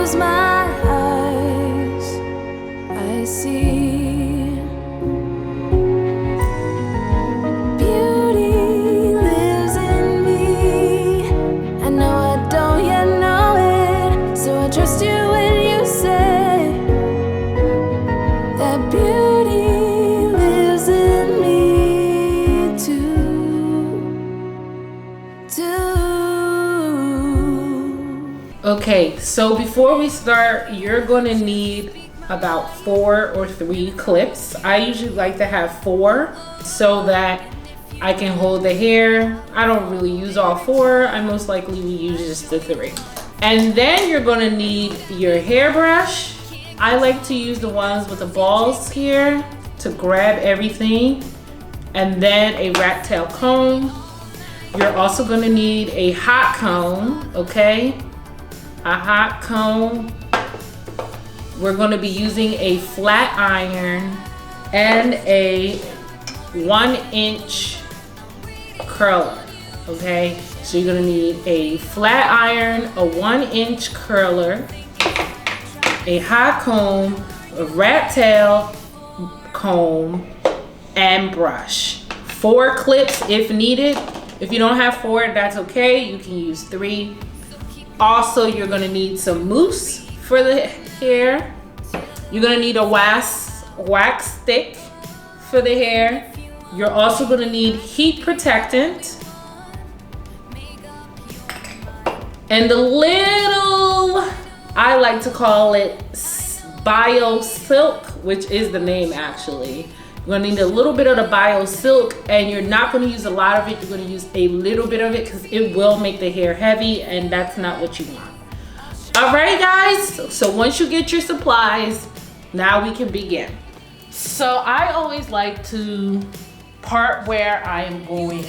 close my eyes, I see beauty lives in me. I know I don't yet know it, so I trust you when you say that beauty lives in me too. Okay, so before we start, you're going to need about 4 or 3 clips. I usually like to have 4 so that I can hold the hair. I don't really use all 4. I most likely will use just the 3. And then you're going to need your hairbrush. I like to use the ones with the balls here to grab everything. And then a rat tail comb. You're also going to need a hot comb, okay? A hot comb. We're going to be using a flat iron and a 1-inch curler, okay? So you're going to need a flat iron, a 1-inch curler, a hot comb, a rat tail comb, and brush. 4 clips if needed. If you don't have 4, that's okay. You can use 3. Also, you're gonna need some mousse for the hair. You're gonna need a wax stick for the hair. You're also gonna need heat protectant. And the little, I like to call it Bio Silk, which is the name actually. You're gonna need a little bit of the Bio Silk, and you're not gonna use a lot of it. You're gonna use a little bit of it because it will make the hair heavy, and that's not what you want. All right, guys, so once you get your supplies, now we can begin. So I always like to part where I am going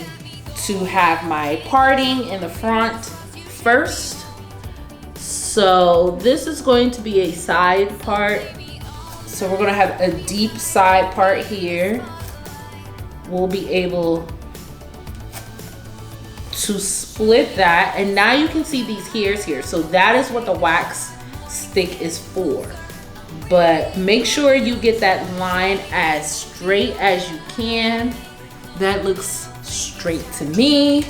to have my parting in the front first. So this is going to be a side part. So we're gonna have a deep side part here. We'll be able to split that. And now you can see these hairs here. So that is what the wax stick is for. But make sure you get that line as straight as you can. That looks straight to me.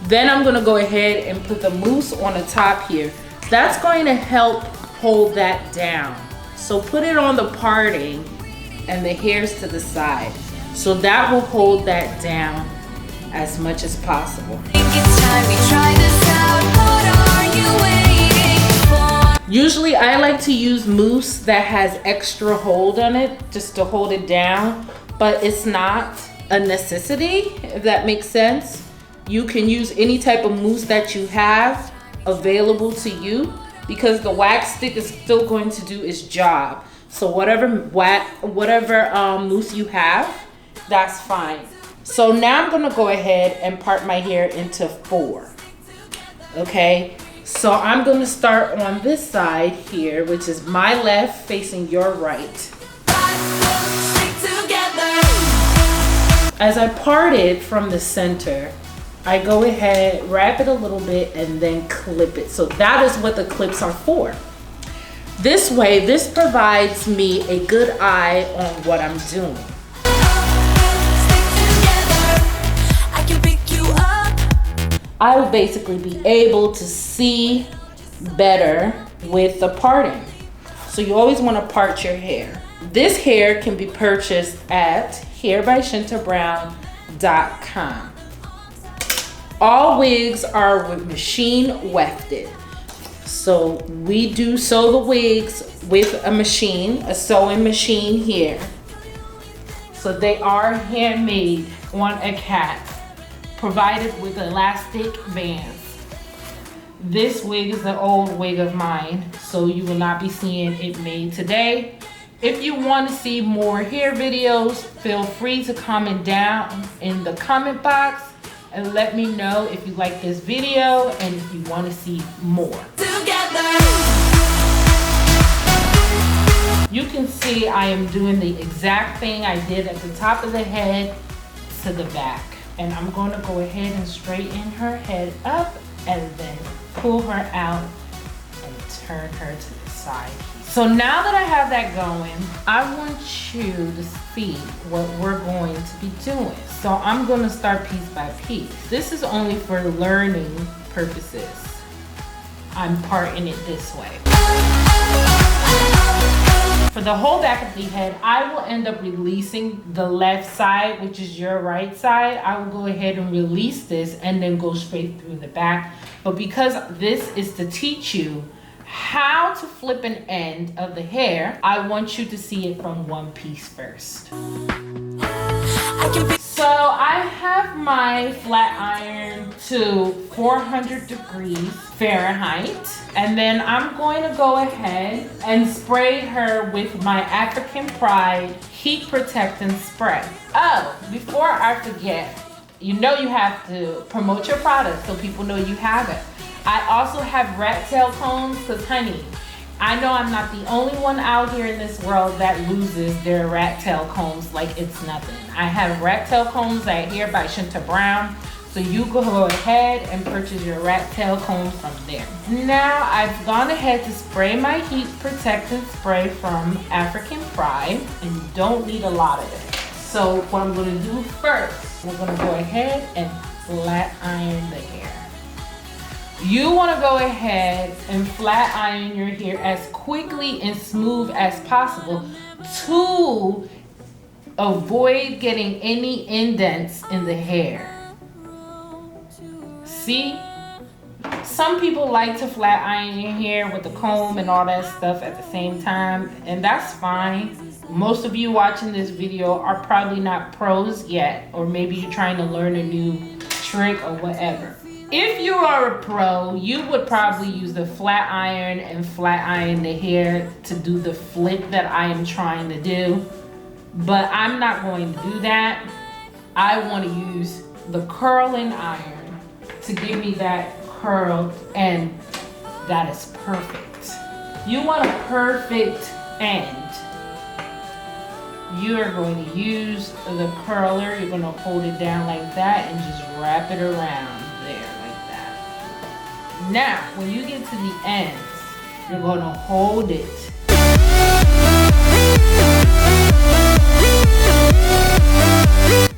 Then I'm gonna go ahead and put the mousse on the top here. That's going to help hold that down. So put it on the parting and the hairs to the side. So that will hold that down as much as possible. Usually I like to use mousse that has extra hold on it just to hold it down, but it's not a necessity, if that makes sense. You can use any type of mousse that you have available to you, because the wax stick is still going to do its job. So whatever mousse you have, that's fine. So now I'm gonna go ahead and part my hair into 4. Okay, so I'm gonna start on this side here, which is my left facing your right. As I part it from the center, I go ahead, wrap it a little bit, and then clip it. So that is what the clips are for. This way, this provides me a good eye on what I'm doing. I will basically be able to see better with the parting. So you always want to part your hair. This hair can be purchased at hairbyshintabrown.com. All wigs are machine wefted. So we do sew the wigs with a machine, a sewing machine here. So they are handmade on a cap, provided with elastic bands. This wig is an old wig of mine, so you will not be seeing it made today. If you want to see more hair videos, feel free to comment down in the comment box and let me know if you like this video and if you want to see more. You can see I am doing the exact thing I did at the top of the head to the back. And I'm going to go ahead and straighten her head up and then pull her out and turn her to the side. So now that I have that going, I want you to see what we're going to be doing. So I'm going to start piece by piece. This is only for learning purposes. I'm parting it this way. For the whole back of the head, I will end up releasing the left side, which is your right side. I will go ahead and release this and then go straight through the back. But because this is to teach you how to flip an end of the hair, I want you to see it from one piece first. So I have my flat iron to 400 degrees Fahrenheit, and then I'm going to go ahead and spray her with my African Pride heat protectant spray. Oh, before I forget, you know you have to promote your product so people know you have it. I also have rat tail combs, because honey, I know I'm not the only one out here in this world that loses their rat tail combs like it's nothing. I have rat tail combs right here by Shinta Brown. So you go ahead and purchase your rat tail comb from there. Now I've gone ahead to spray my heat protectant spray from African Pride, and you don't need a lot of it. So what I'm gonna do first, we're gonna go ahead and flat iron the hair. You wanna go ahead and flat iron your hair as quickly and smooth as possible to avoid getting any indents in the hair. See, some people like to flat iron your hair with the comb and all that stuff at the same time, and that's fine. Most of you watching this video are probably not pros yet, or maybe you're trying to learn a new trick or whatever. If you are a pro, you would probably use the flat iron and flat iron the hair to do the flip that I am trying to do, but I'm not going to do that. I want to use the curling iron to give me that curl, and that is perfect. You want a perfect end. You are going to use the curler. You're going to hold it down like that and just wrap it around there like that. Now, when you get to the ends, you're going to hold it.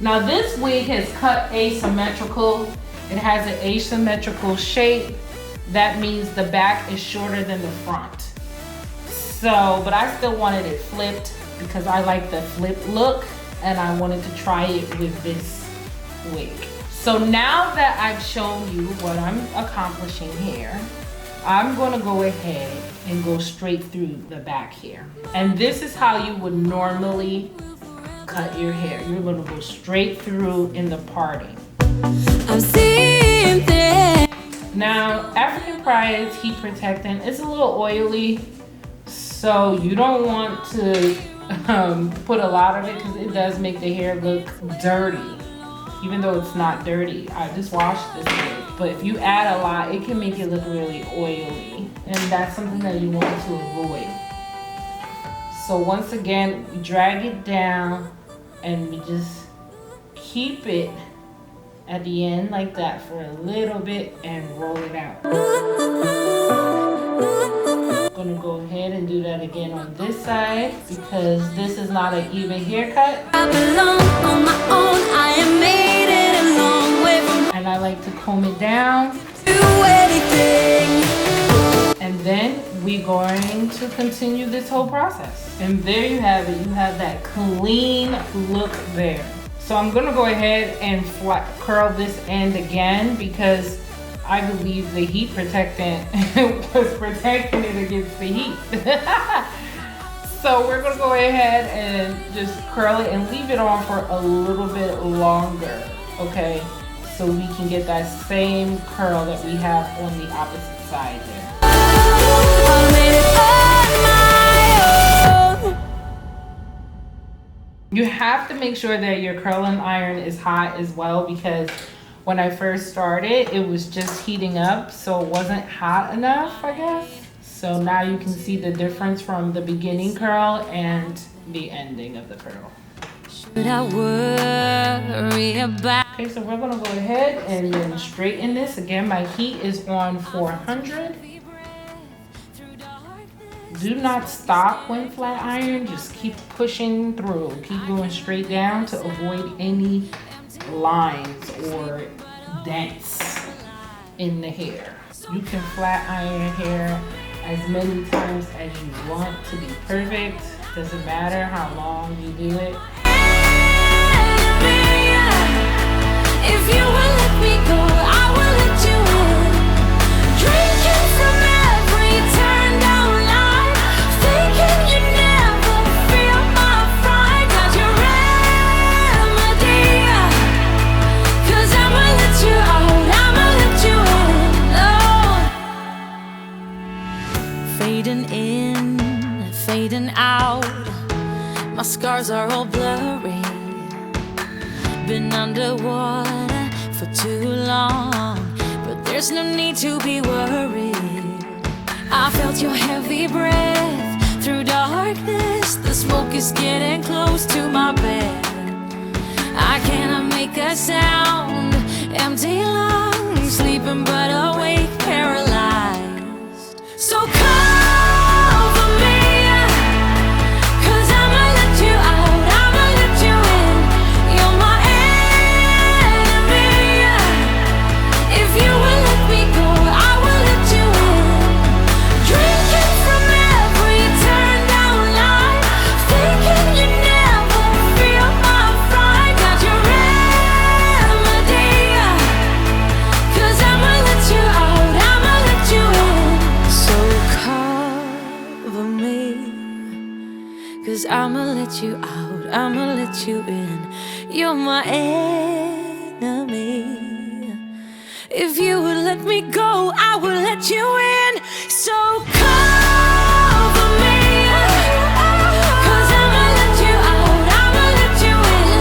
Now this wig has cut asymmetrical. It has an asymmetrical shape. That means the back is shorter than the front. So, but I still wanted it flipped because I like the flip look, and I wanted to try it with this wig. So now that I've shown you what I'm accomplishing here, I'm gonna go ahead and go straight through the back here. And this is how you would normally cut your hair. You're gonna go straight through in the parting. I'm seeing things. Now, African Pride's heat protectant is a little oily, so you don't want to put a lot of it because it does make the hair look dirty, even though it's not dirty. I just washed this wig, but if you add a lot, it can make it look really oily, and that's something that you want to avoid. So once again, we drag it down and we just keep it at the end like that for a little bit and roll it out. I'm gonna go ahead and do that again on this side because this is not an even haircut. I belong on my own. I am made it a long way from. And I like to comb it down. Do anything. And then we're going to continue this whole process. And there you have it. You have that clean look there. So I'm gonna go ahead and curl this end again because I believe the heat protectant was protecting it against the heat. So we're gonna go ahead and just curl it and leave it on for a little bit longer, okay? So we can get that same curl that we have on the opposite side there. You have to make sure that your curling iron is hot as well because when I first started, it was just heating up, so it wasn't hot enough, I guess. So now you can see the difference from the beginning curl and the ending of the curl. Should I worry about? Okay, so we're gonna go ahead and then straighten this. Again, my heat is on 400. Do not stop when flat iron, just keep pushing through. Keep going straight down to avoid any lines or dents in the hair. You can flat iron your hair as many times as you want to be perfect. Doesn't matter how long you do it. If you will let me go, I will let you in. Drinking from every turned down line, thinking you never feel my fright. Got your remedy, 'cause I'ma let you out, I'ma let you in. Oh. Fading in, fading out, my scars are all blurry. Been underwater for too long, but there's no need to be worried. I felt your heavy breath through darkness. The smoke is getting close to my bed. I cannot make a sound, empty lungs, sleeping but awake, paralyzed. So cover me, 'cause I'ma let you out, I'ma let you in. You're my enemy. If you will let me go, I will let you in. Drinking from every turned down line, thinking you never feel my fright. Got your remedy, 'cause I'ma let you out, I'ma let you in. So cover me, 'cause I'ma let you out, I'ma let you in. You're my enemy. If you would let me go, I would let you in. So cover me, 'cause I'ma let you out, I'ma let you in.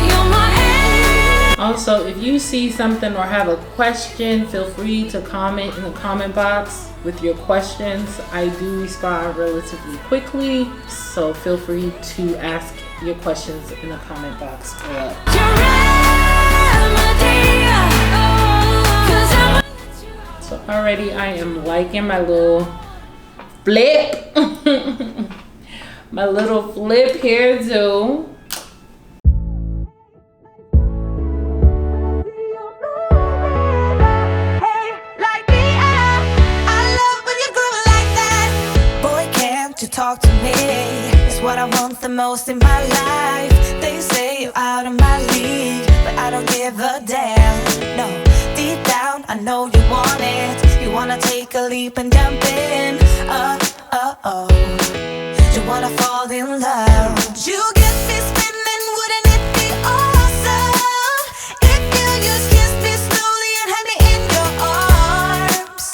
You're my enemy. Also, if you see something or have a question, feel free to comment in the comment box with your questions. I do respond relatively quickly, so feel free to ask your questions in the comment box below. Your remedy, 'cause I'ma let you out. So already I am liking my little flip, my little flip hairdo. Hey, like me, I love when you groove like that. Boy, can't you talk to me? It's what I want the most in my life. They say you're out of my league, but I don't give a damn. No, deep down, I know you want it. You wanna take a leap and jump in. Oh. You wanna fall in love. You get me spinning, wouldn't it be awesome if you just kiss me slowly and had me in your arms?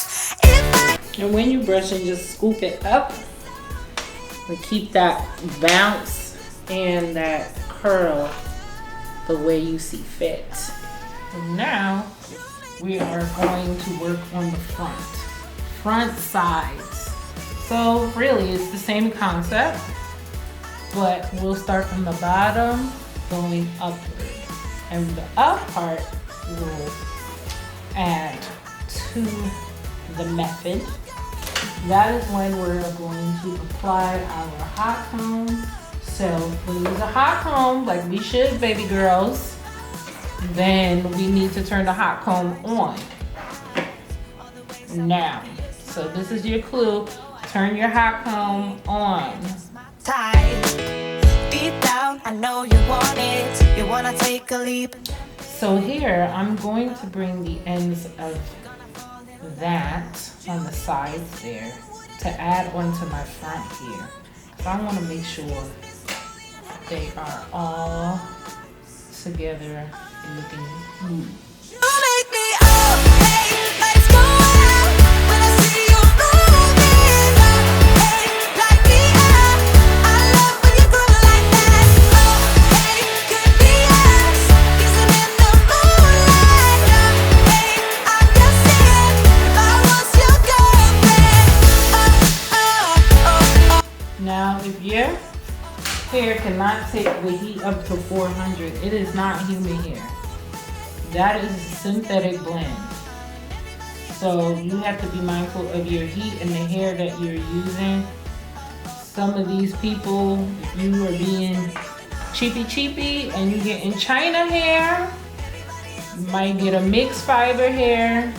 If I And when you brush it, just scoop it up and keep that bounce and that curl the way you see fit. And now we are going to work on the front sides. So really it's the same concept, but we'll start from the bottom going upward. And the up part will add to the method. That is when we're going to apply our hot comb. So we use a hot comb like we should, baby girls. Then we need to turn the hot comb on. Now, so this is your clue. Turn your hot comb on. tight, deep down, I know you want it. You wanna take a leap. So here, I'm going to bring the ends of that on the sides there to add onto my front here. So I want to make sure they are all together and looking neat. You make me up, hey, let's go out. When I see you moving up, hey, like me up. I love when you groove like that. Oh, hey, could be us, kissing in the moonlight. Hey, I'm just saying, if I was your girlfriend. Now, if your hair cannot take the heat up to 400, it is not human hair. That is a synthetic blend. So you have to be mindful of your heat and the hair that you're using some of these people, if you are being cheapy and you get in China hair, you might get a mixed fiber hair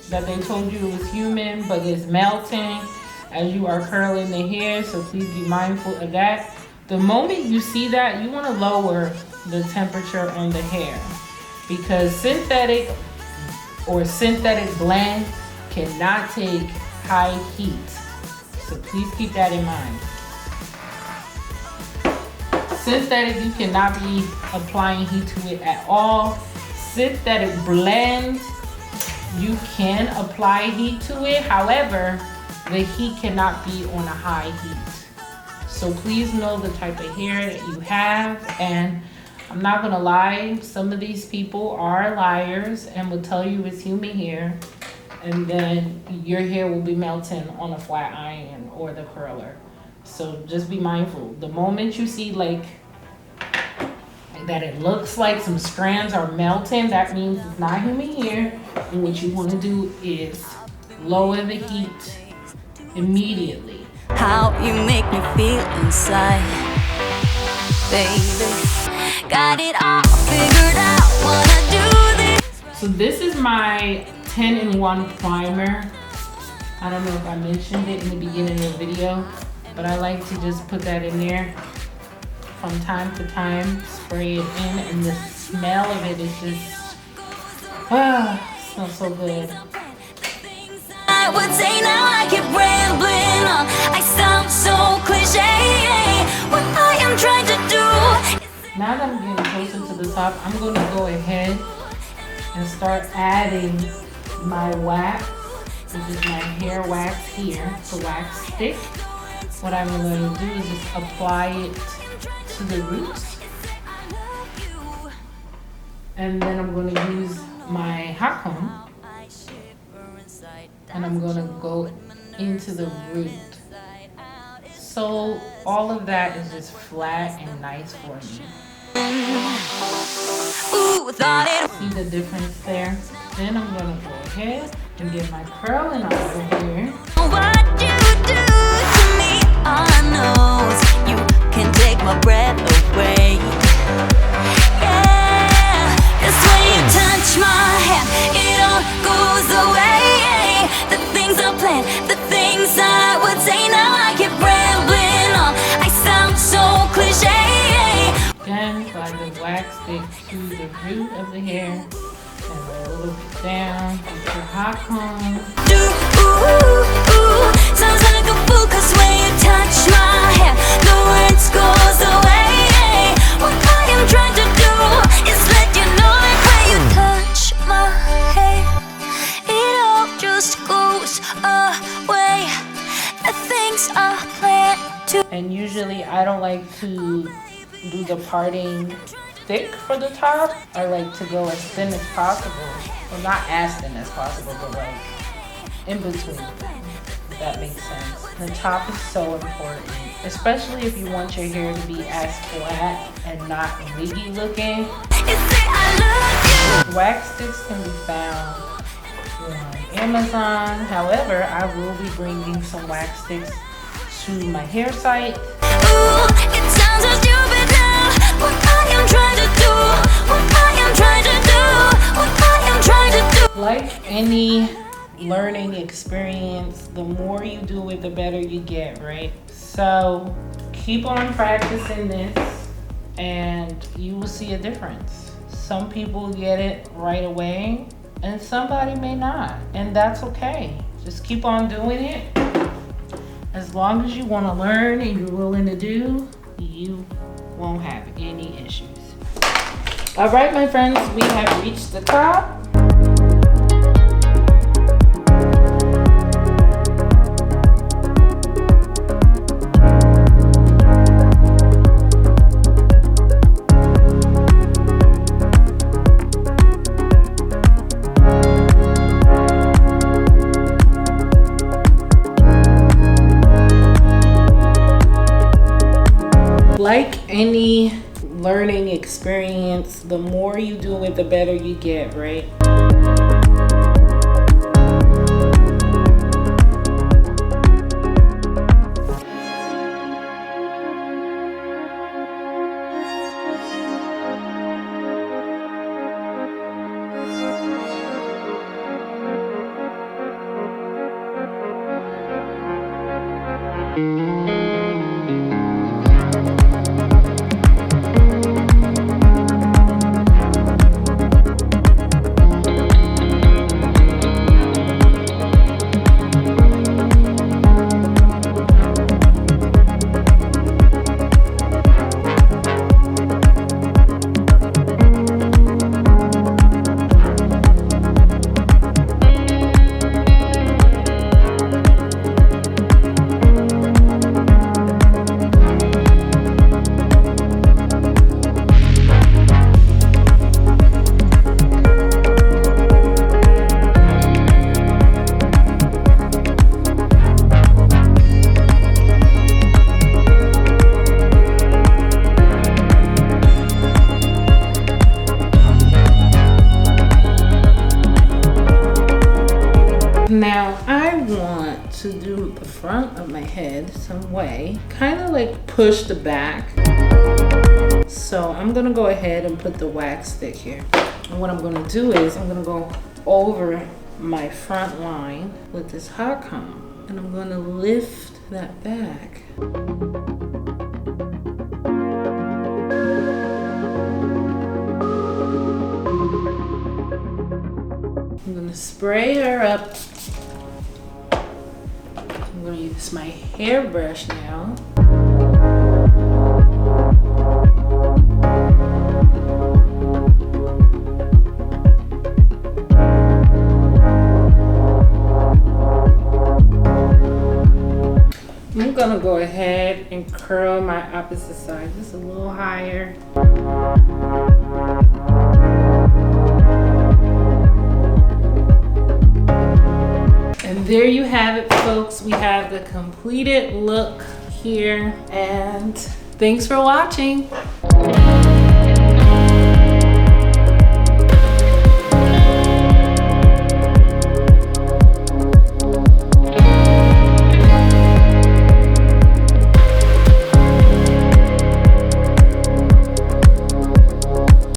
that they told you was human, but it's melting as you are curling the hair, so please be mindful of that. The moment you see that, you want to lower the temperature on the hair, because synthetic or synthetic blend cannot take high heat. So please keep that in mind. Synthetic, you cannot be applying heat to it at all. Synthetic blend, you can apply heat to it. However, the heat cannot be on a high heat. So please know the type of hair that you have. And I'm not gonna lie, some of these people are liars and will tell you it's human hair, and then your hair will be melting on a flat iron or the curler. So just be mindful. The moment you see like that it looks like some strands are melting, that means it's not human hair. And what you want to do is lower the heat immediately. How you make me feel inside, baby. Got it all figured out, wanna do this. So this is my 10-in-1 primer. I don't know if I mentioned it in the beginning of the video, but I like to just put that in there from time to time, spray it in, and the smell of it is just, smells so good. I would say now I keep rambling on. I sound so cliche. What I am trying to do. Now that I'm getting closer to the top, I'm going to go ahead and start adding my wax, which is my hair wax here, the wax stick. What I'm going to do is just apply it to the roots. And then I'm going to use my hot comb. And I'm going to go into the root. So all of that is just flat and nice for me. See the difference there? Then I'm going to go ahead and get my curling over here. What you do to me, I know you can take my breath away. Yeah, this way you touch my hair, it all goes away. The things I plan, the things I would say, now I keep rambling on. I sound so cliche. Again, so I just wax stick to the root of the hair and a little bit down with your hot comb. Sounds like a fool, 'cause when you touch my hair, the words goes away. What I am trying to do is let you know that when you touch my hair, it all just goes away. The things I plan to. And usually I don't like to do the parting thick for the top. I like to go as thin as possible. Well, not as thin as possible, but like in between, if that makes sense. The top is so important, especially if you want your hair to be as flat and not wiggy looking. Wax sticks can be found on Amazon. However, I will be bringing some wax sticks to my hair site. Ooh, it sounds so stupid now. What I am trying to do, what I am trying to do, what I am trying to do. Like any learning experience, the more you do it, the better you get, right? So keep on practicing this and you will see a difference. Some people get it right away and somebody may not, and that's okay. Just keep on doing it. As long as you want to learn and you're willing to do, you won't have any issues. All right, my friends, we have reached the top. Like any learning experience, the more you do it, the better you get, right? Now I want to do the front of my head some way, kind of like push the back. So I'm gonna go ahead and put the wax stick here. And what I'm gonna do is I'm gonna go over my front line with this hot comb, and I'm gonna lift that back. I'm gonna spray her up. I'm gonna use my hairbrush now. I'm gonna go ahead and curl my opposite side just a little higher. And there you have it, folks. We have the completed look here, and thanks for watching.